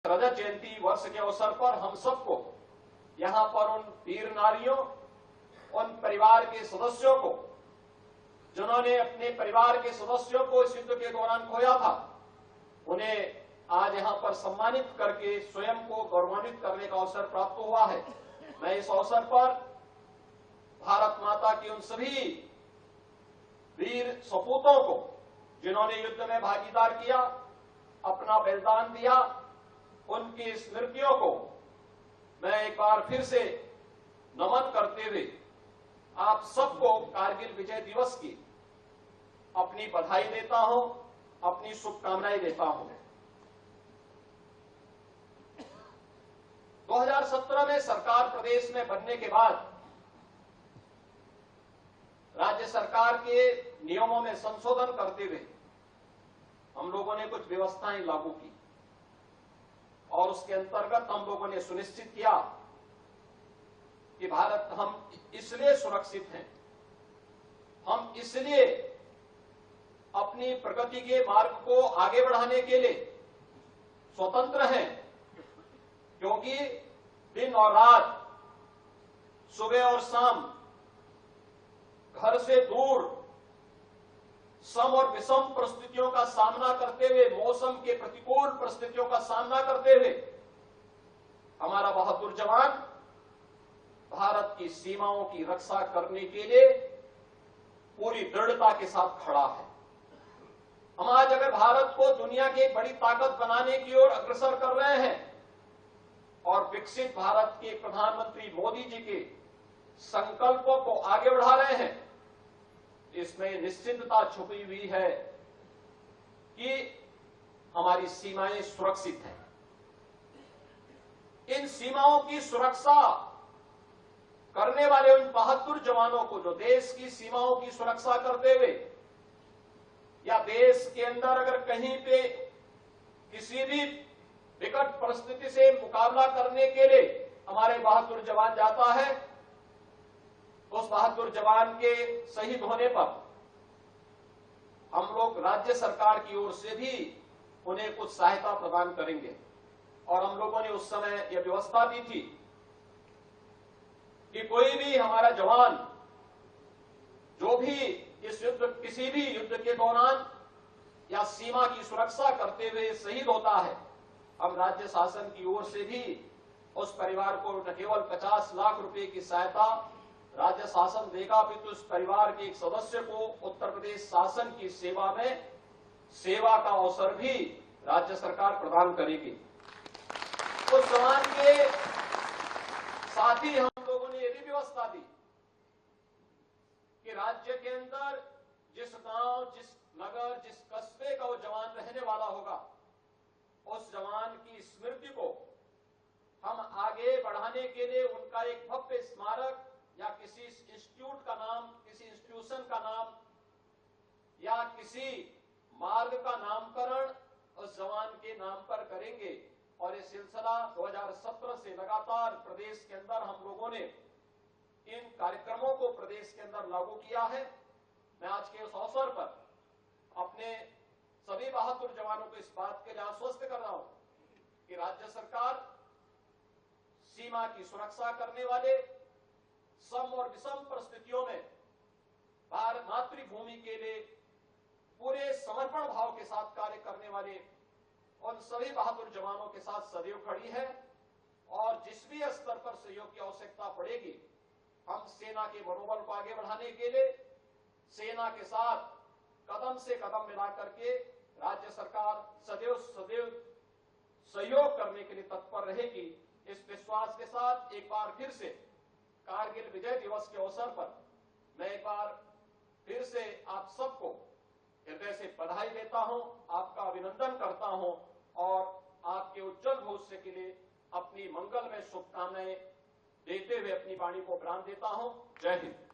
रजत जयंती वर्ष के अवसर पर हम सबको यहाँ पर उन वीर नारियों, उन परिवार के सदस्यों को जिन्होंने अपने परिवार के सदस्यों को इस युद्ध के दौरान खोया था, उन्हें आज यहाँ पर सम्मानित करके स्वयं को गौरवान्वित करने का अवसर प्राप्त हुआ है। मैं इस अवसर पर भारत माता की उन सभी वीर सपूतों को जिन्होंने युद्ध में भागीदार किया, अपना बलिदान दिया, उनकी स्मृतियों को मैं एक बार फिर से नमन करते हुए आप सबको कारगिल विजय दिवस की अपनी बधाई देता हूं, अपनी शुभकामनाएं देता हूं। 2017 में सरकार प्रदेश में बनने के बाद राज्य सरकार के नियमों में संशोधन करते हुए हम लोगों ने कुछ व्यवस्थाएं लागू की और उसके अंतर्गत हम लोगों ने सुनिश्चित किया कि भारत हम इसलिए सुरक्षित हैं, हम इसलिए अपनी प्रगति के मार्ग को आगे बढ़ाने के लिए स्वतंत्र हैं क्योंकि दिन और रात, सुबह और शाम घर से दूर सम और विषम परिस्थितियों का सामना करते हुए, मौसम के प्रतिकूल परिस्थितियों का सामना करते हुए हमारा बहादुर जवान भारत की सीमाओं की रक्षा करने के लिए पूरी दृढ़ता के साथ खड़ा है। हम आज अगर भारत को दुनिया की एक बड़ी ताकत बनाने की ओर अग्रसर कर रहे हैं और विकसित भारत के प्रधानमंत्री मोदी जी के संकल्पों को आगे बढ़ा रहे हैं, इसमें निश्चिंतता छुपी हुई है कि हमारी सीमाएं सुरक्षित हैं। इन सीमाओं की सुरक्षा करने वाले उन बहादुर जवानों को जो देश की सीमाओं की सुरक्षा करते हुए या देश के अंदर अगर कहीं पे किसी भी विकट परिस्थिति से मुकाबला करने के लिए हमारे बहादुर जवान जाता है, उस बहादुर जवान के शहीद होने पर हम लोग राज्य सरकार की ओर से भी उन्हें कुछ सहायता प्रदान करेंगे। और हम लोगों ने उस समय यह व्यवस्था दी थी कि कोई भी हमारा जवान जो भी इस युद्ध, किसी भी युद्ध के दौरान या सीमा की सुरक्षा करते हुए शहीद होता है, हम राज्य शासन की ओर से भी उस परिवार को न केवल 50 लाख रुपए की सहायता राज्य शासन देगा, अपितु उस परिवार के एक सदस्य को उत्तर प्रदेश शासन की सेवा में सेवा का अवसर भी राज्य सरकार प्रदान करेगी। उस जवान के साथ ही हम लोगों ने यह भी व्यवस्था दी कि राज्य के अंदर जिस गांव, जिस नगर, जिस कस्बे का वो जवान रहने वाला होगा, उस जवान की स्मृति को हम आगे बढ़ाने के लिए उनका एक भव्य स्मारक या किसी इंस्टीट्यूट का नाम, किसी इंस्टीट्यूशन का नाम या किसी मार्ग का नामकरण उस जवान के नाम पर करेंगे। और ये सिलसिला 2017 से लगातार प्रदेश के अंदर हम लोगों ने इन कार्यक्रमों को प्रदेश के अंदर लागू किया है। मैं आज के उस अवसर पर अपने सभी बहादुर जवानों को इस बात के लिए आश्वस्त कर रहा हूं कि राज्य सरकार सीमा की सुरक्षा करने वाले, सम और विषम परिस्थितियों में भारत मातृभूमि के लिए पूरे समर्पण भाव के साथ कार्य करने वाले उन सभी बहादुर जवानों के साथ सदैव खड़ी है। और जिस भी स्तर पर सहयोग की आवश्यकता पड़ेगी, हम सेना के मनोबल को आगे बढ़ाने के लिए सेना के साथ कदम से कदम मिला करके राज्य सरकार सदैव सहयोग करने के लिए तत्पर रहेगी। इस विश्वास के साथ एक बार फिर से कारगिल विजय दिवस के अवसर पर मैं एक बार फिर से आप सबको हृदय से बधाई देता हूं, आपका अभिनंदन करता हूं और आपके उज्जवल भविष्य के लिए अपनी मंगलमय शुभकामनाएं देते हुए अपनी वाणी को विराम देता हूं। जय हिंद।